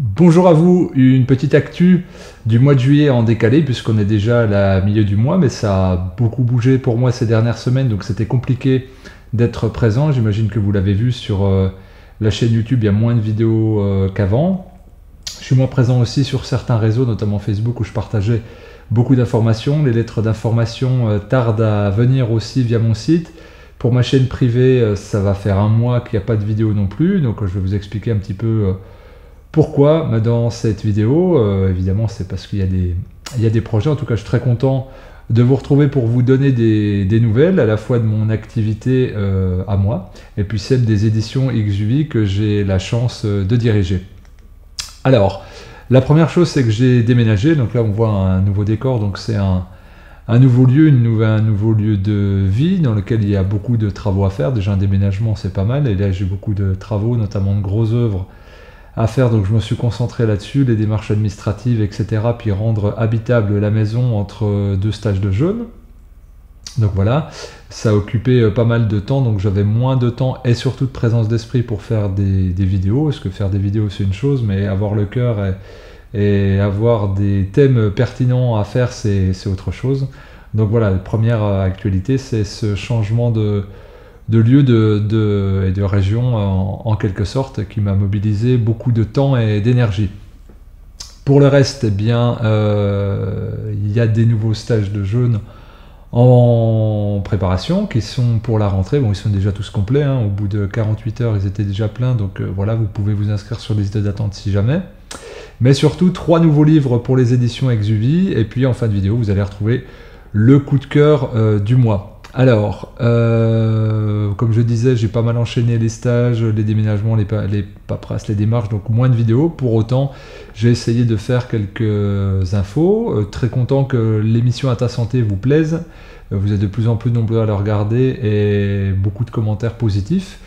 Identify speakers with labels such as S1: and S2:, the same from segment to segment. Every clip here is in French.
S1: Bonjour à vous, une petite actu du mois de juillet en décalé puisqu'on est déjà à la milieu du mois, mais ça a beaucoup bougé pour moi ces dernières semaines, donc c'était compliqué d'être présent. J'imagine que vous l'avez vu sur la chaîne YouTube, il y a moins de vidéos qu'avant. Je suis moins présent aussi sur certains réseaux, notamment Facebook, où je partageais beaucoup d'informations. Les lettres d'information tardent à venir aussi via mon site. Pour ma chaîne privée, ça va faire un mois qu'il n'y a pas de vidéo non plus, donc je vais vous expliquer un petit peu pourquoi dans cette vidéo. Évidemment, c'est parce qu'il y a des projets. En tout cas, je suis très content de vous retrouver pour vous donner des nouvelles, à la fois de mon activité à moi, et puis celle des éditions XUV que j'ai la chance de diriger. Alors, la première chose, c'est que j'ai déménagé. Donc là, on voit un nouveau décor. Donc c'est un nouveau lieu, un nouveau lieu de vie dans lequel il y a beaucoup de travaux à faire. Déjà, un déménagement, c'est pas mal. Et là, j'ai beaucoup de travaux, notamment de grosses œuvres à faire. Donc je me suis concentré là-dessus, les démarches administratives, etc. Puis rendre habitable la maison entre deux stages de jeûne. Donc voilà, ça a occupé pas mal de temps, donc j'avais moins de temps et surtout de présence d'esprit pour faire des vidéos, parce que faire des vidéos c'est une chose, mais avoir le cœur et avoir des thèmes pertinents à faire c'est autre chose. Donc voilà, la première actualité c'est ce changement de lieu et de région en quelque sorte qui m'a mobilisé beaucoup de temps et d'énergie. Pour le reste, eh bien, il y a des nouveaux stages de jeûne en préparation qui sont pour la rentrée. Bon, ils sont déjà tous complets, hein. Au bout de 48 heures ils étaient déjà pleins, donc voilà, vous pouvez vous inscrire sur les listes d'attente si jamais. Mais surtout 3 nouveaux livres pour les éditions XUV, et puis en fin de vidéo vous allez retrouver le coup de cœur du mois. Alors, comme je disais, j'ai pas mal enchaîné les stages, les déménagements, les paperasses, les démarches, donc moins de vidéos. Pour autant, j'ai essayé de faire quelques infos. Très content que l'émission À ta santé vous plaise. Vous êtes de plus en plus nombreux à la regarder et beaucoup de commentaires positifs.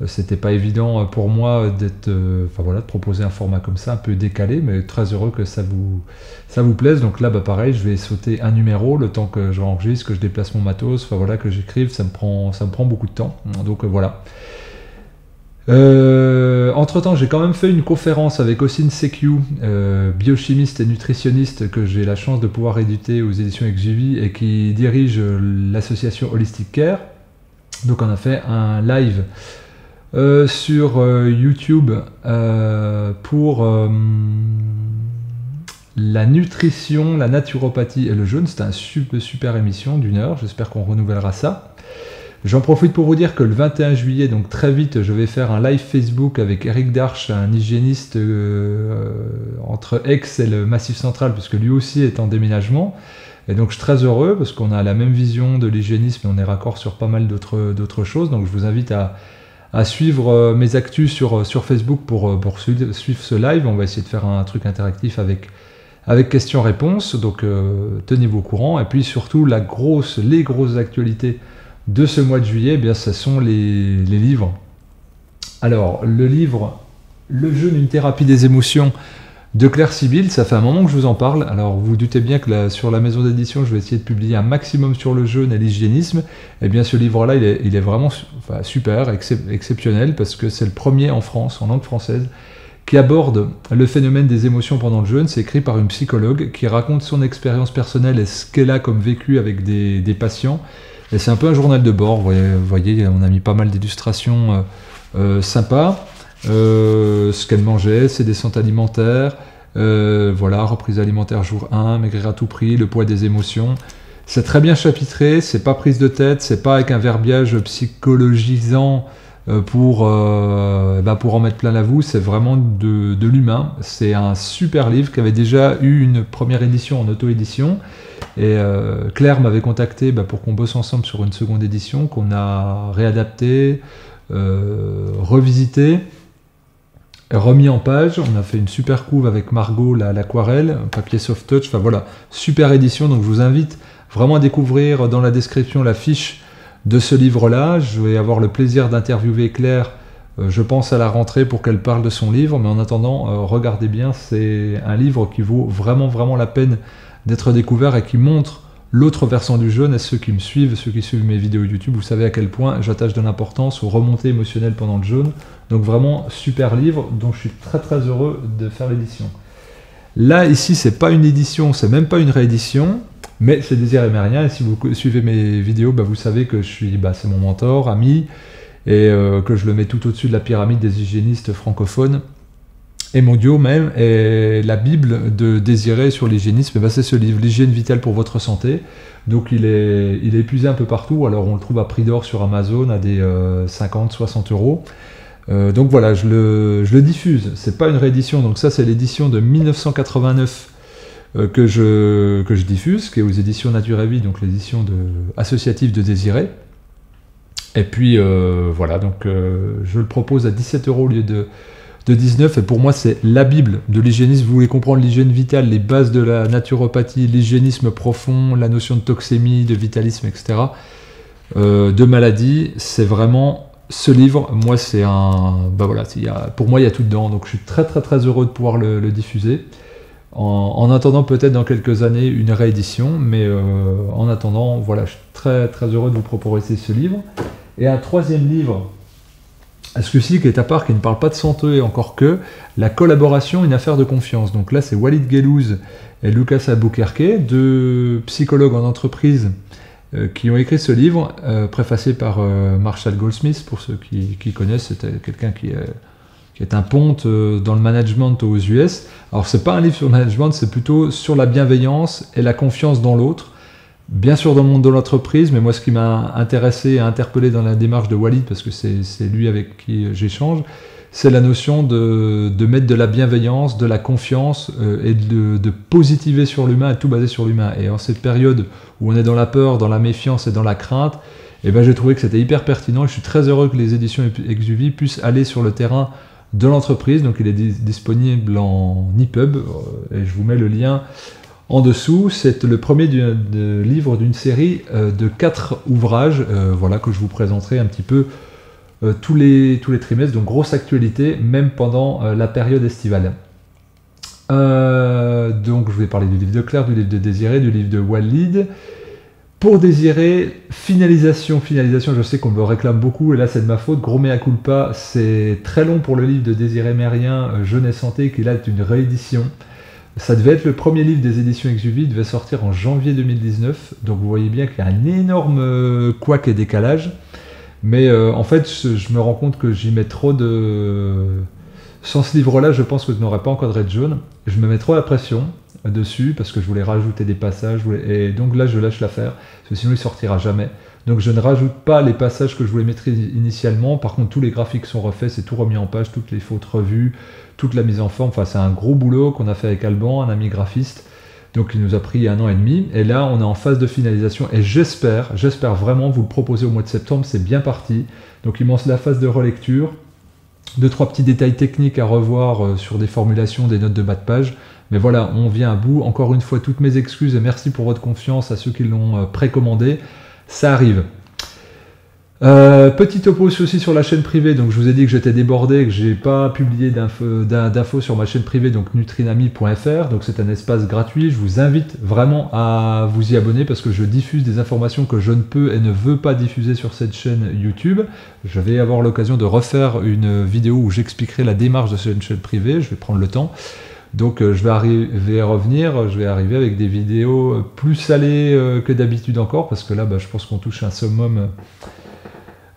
S1: C'était pas évident pour moi de proposer un format comme ça, un peu décalé, mais très heureux que ça vous plaise. Donc là, pareil, je vais sauter un numéro, le temps que j'enregistre, que je déplace mon matos, que j'écrive, ça me prend beaucoup de temps. Donc voilà. Entre-temps, j'ai quand même fait une conférence avec Ossine Sekiu, biochimiste et nutritionniste que j'ai la chance de pouvoir éditer aux éditions XUV et qui dirige l'association Holistic Care. Donc on a fait un live sur YouTube pour la nutrition, la naturopathie et le jeûne. C'était une super émission d'1 heure, j'espère qu'on renouvellera ça. J'en profite pour vous dire que le 21 juillet, donc très vite, je vais faire un live Facebook avec Eric Darche, un hygiéniste entre Aix et le Massif Central, puisque lui aussi est en déménagement. Et donc je suis très heureux parce qu'on a la même vision de l'hygiénisme et on est raccord sur pas mal d'autres choses. Donc je vous invite à suivre mes actus sur Facebook pour suivre ce live. On va essayer de faire un truc interactif avec questions-réponses, donc tenez-vous au courant. Et puis surtout, les grosses actualités de ce mois de juillet, eh bien, ce sont les livres. Alors, le livre « Le jeûne, une thérapie des émotions » de Claire Sibylle, ça fait un moment que je vous en parle. Alors vous vous doutez bien que sur la maison d'édition, je vais essayer de publier un maximum sur le jeûne et l'hygiénisme. Et bien ce livre-là, il est vraiment super, exceptionnel, parce que c'est le premier en France, en langue française, qui aborde le phénomène des émotions pendant le jeûne. C'est écrit par une psychologue qui raconte son expérience personnelle et ce qu'elle a comme vécu avec des patients. Et c'est un peu un journal de bord, vous voyez, on a mis pas mal d'illustrations sympas. Ce qu'elle mangeait, ses descentes alimentaires, reprise alimentaire jour 1, maigrir à tout prix, le poids des émotions. C'est très bien chapitré, c'est pas prise de tête, c'est pas avec un verbiage psychologisant pour en mettre plein la vue, c'est vraiment de l'humain. C'est un super livre qui avait déjà eu une première édition en auto-édition. Et Claire m'avait contacté pour qu'on bosse ensemble sur une seconde édition qu'on a réadaptée, revisitée, remis en page. On a fait une super couve avec Margot, l'aquarelle, un papier soft touch, super édition. Donc je vous invite vraiment à découvrir dans la description la fiche de ce livre-là. Je vais avoir le plaisir d'interviewer Claire, je pense à la rentrée, pour qu'elle parle de son livre, mais en attendant, regardez bien, c'est un livre qui vaut vraiment la peine d'être découvert et qui montre l'autre versant du jeûne. Et ceux qui me suivent, ceux qui suivent mes vidéos YouTube, vous savez à quel point j'attache de l'importance aux remontées émotionnelles pendant le jeûne. Donc vraiment, super livre dont je suis très très heureux de faire l'édition. Là, ici, c'est pas une édition, c'est même pas une réédition, mais c'est Désiré Mérien. Et si vous suivez mes vidéos, vous savez que c'est mon mentor, ami, et que je le mets tout au-dessus de la pyramide des hygiénistes francophones et mondiaux même. Et la Bible de Désiré sur l'hygiénisme, c'est ce livre, L'hygiène vitale pour votre santé. Donc il est épuisé un peu partout, alors on le trouve à prix d'or sur Amazon à des 50-60 euros. Donc voilà, je le diffuse, c'est pas une réédition, donc ça c'est l'édition de 1989 que je diffuse, qui est aux éditions Nature et Vie, donc l'édition associative de Désiré. Et puis voilà, donc je le propose à 17 euros au lieu de 19, et pour moi c'est la Bible de l'hygiénisme. Vous voulez comprendre l'hygiène vitale, les bases de la naturopathie, l'hygiénisme profond, la notion de toxémie, de vitalisme, etc., de maladie, c'est vraiment ce livre. Moi c'est pour moi il y a tout dedans, donc je suis très très très heureux de pouvoir le diffuser. En attendant peut-être dans quelques années une réédition, mais en attendant, voilà, je suis très très heureux de vous proposer ce livre. Et un troisième livre, celui-ci qui est à part, qui ne parle pas de santé, encore que la collaboration, une affaire de confiance. Donc là, c'est Walid Guellouz et Lucas Albuquerque, deux psychologues en entreprise qui ont écrit ce livre, préfacé par Marshall Goldsmith, pour ceux qui connaissent. C'était quelqu'un qui est un ponte dans le management aux US. Alors c'est pas un livre sur le management, c'est plutôt sur la bienveillance et la confiance dans l'autre. Bien sûr dans le monde de l'entreprise, mais moi ce qui m'a intéressé et interpellé dans la démarche de Walid, parce que c'est lui avec qui j'échange, c'est la notion de mettre de la bienveillance, de la confiance et de positiver sur l'humain, et tout basé sur l'humain. Et en cette période où on est dans la peur, dans la méfiance et dans la crainte, j'ai trouvé que c'était hyper pertinent, et je suis très heureux que les éditions Exuvie puissent aller sur le terrain de l'entreprise. Donc il est disponible en EPUB, et je vous mets le lien en dessous. C'est le premier livre d'une série de 4 ouvrages, voilà, que je vous présenterai un petit peu tous les trimestres. Donc grosse actualité, même pendant la période estivale. Donc je vais parler du livre de Claire, du livre de Désiré, du livre de Walid. Pour Désiré, finalisation, je sais qu'on me réclame beaucoup, et là c'est de ma faute, gros mea culpa, c'est très long pour le livre de Désiré Mérien, Jeûne et Santé, qui là est une réédition. Ça devait être le premier livre des éditions Exuvie, il devait sortir en janvier 2019, donc vous voyez bien qu'il y a un énorme couac et décalage. Mais en fait, je me rends compte que j'y mets trop de... Sans ce livre-là, je pense que je n'aurais pas encadré de jaune. Je me mets trop la pression dessus, parce que je voulais rajouter des passages, et donc là je lâche l'affaire, parce que sinon il sortira jamais. Donc je ne rajoute pas les passages que je voulais mettre initialement. Par contre, tous les graphiques sont refaits, c'est tout remis en page, toutes les fautes revues, toute la mise en forme. Enfin, c'est un gros boulot qu'on a fait avec Alban, un ami graphiste. Donc il nous a pris 1 an et demi. Et là, on est en phase de finalisation. Et j'espère vraiment vous le proposer au mois de septembre. C'est bien parti. Donc il me lance la phase de relecture. 2-3 petits détails techniques à revoir sur des formulations, des notes de bas de page. Mais voilà, on vient à bout. Encore une fois, toutes mes excuses et merci pour votre confiance à ceux qui l'ont précommandé. Ça arrive. Petit topo aussi sur la chaîne privée. Donc je vous ai dit que j'étais débordé, que j'ai pas publié d'infos sur ma chaîne privée, donc nutrinami.fr. Donc c'est un espace gratuit. Je vous invite vraiment à vous y abonner, parce que je diffuse des informations que je ne peux et ne veux pas diffuser sur cette chaîne YouTube. Je vais avoir l'occasion de refaire une vidéo où j'expliquerai la démarche de cette chaîne privée. Je vais prendre le temps. Donc je vais arriver avec des vidéos plus salées que d'habitude encore, parce que là je pense qu'on touche un summum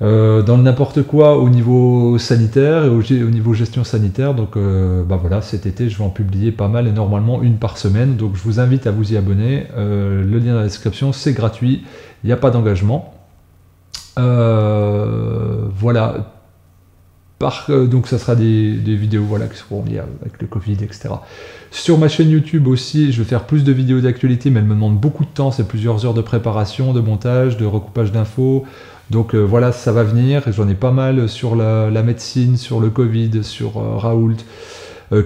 S1: dans le n'importe quoi au niveau sanitaire et au niveau gestion sanitaire. Donc voilà, cet été je vais en publier pas mal, et normalement 1 par semaine. Donc je vous invite à vous y abonner. Le lien dans la description, c'est gratuit, il n'y a pas d'engagement. Voilà. Donc ça sera des vidéos, voilà, qui seront liées avec le Covid, etc. Sur ma chaîne YouTube aussi, je vais faire plus de vidéos d'actualité, mais elles me demandent beaucoup de temps. C'est plusieurs heures de préparation, de montage, de recoupage d'infos. Donc voilà, ça va venir. J'en ai pas mal sur la médecine, sur le Covid, sur Raoult,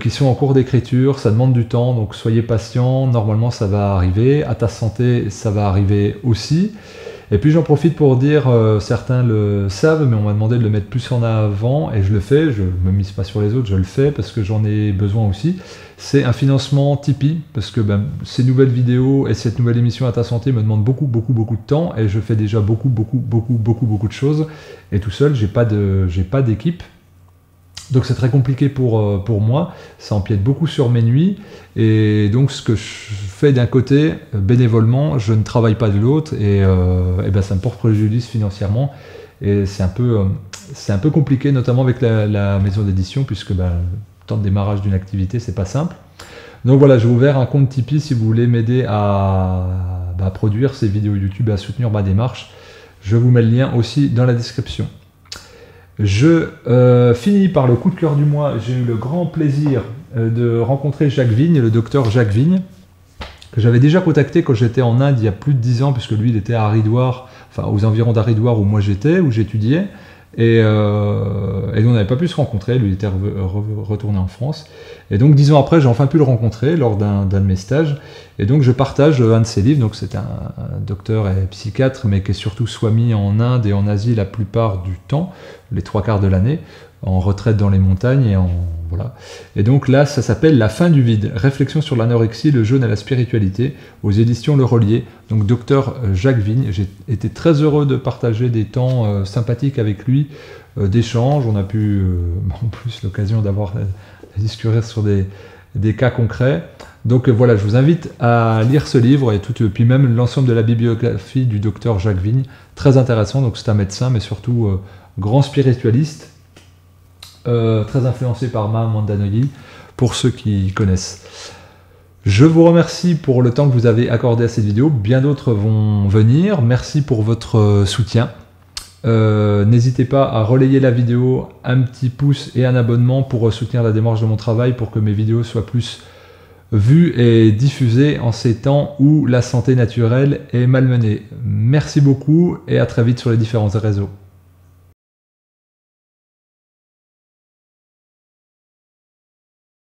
S1: qui sont en cours d'écriture. Ça demande du temps, donc soyez patients. Normalement, ça va arriver. À ta santé, ça va arriver aussi. Et puis j'en profite pour dire, certains le savent, mais on m'a demandé de le mettre plus en avant, et je le fais, je me mise pas sur les autres, je le fais parce que j'en ai besoin aussi. C'est un financement Tipeee, parce que ces nouvelles vidéos et cette nouvelle émission à ta santé me demandent beaucoup de temps, et je fais déjà beaucoup de choses, et tout seul, j'ai pas d'équipe. Donc c'est très compliqué pour moi, ça empiète beaucoup sur mes nuits, et donc ce que je fais d'un côté, bénévolement, je ne travaille pas de l'autre, et ça me porte préjudice financièrement, et c'est un peu compliqué, notamment avec la maison d'édition, puisque le temps de démarrage d'une activité, c'est pas simple. Donc voilà, j'ai ouvert un compte Tipeee si vous voulez m'aider à produire ces vidéos YouTube et à soutenir ma démarche. Je vous mets le lien aussi dans la description. Je finis par le coup de cœur du mois. J'ai eu le grand plaisir de rencontrer Jacques Vigne, le docteur Jacques Vigne, que j'avais déjà contacté quand j'étais en Inde il y a plus de 10 ans, puisque lui il était à Haridwar, enfin aux environs d'Haridwar où moi j'étais, où j'étudiais, et on n'avait pas pu se rencontrer, lui il était retourné en France. Et donc 10 ans après, j'ai enfin pu le rencontrer lors d'un de mes stages, et donc je partage un de ses livres. Donc c'est un docteur et psychiatre, mais qui est surtout swami en Inde et en Asie la plupart du temps, les 3/4 de l'année, en retraite dans les montagnes, et voilà. Et donc là, ça s'appelle La fin du vide, réflexion sur l'anorexie, le jeûne et la spiritualité, aux éditions Le Relier. Donc docteur Jacques Vigne, j'ai été très heureux de partager des temps sympathiques avec lui, d'échanges. On a pu en plus l'occasion d'avoir discuter sur des cas concrets. Donc voilà, je vous invite à lire ce livre, et puis même l'ensemble de la bibliographie du docteur Jacques Vigne, très intéressant. Donc c'est un médecin, mais surtout grand spiritualiste, très influencé par Mahatma Gandhi, pour ceux qui connaissent. Je vous remercie pour le temps que vous avez accordé à cette vidéo. Bien d'autres vont venir. Merci pour votre soutien. N'hésitez pas à relayer la vidéo, un petit pouce et un abonnement pour soutenir la démarche de mon travail, pour que mes vidéos soient plus vues et diffusées en ces temps où la santé naturelle est malmenée. Merci beaucoup, et à très vite sur les différents réseaux.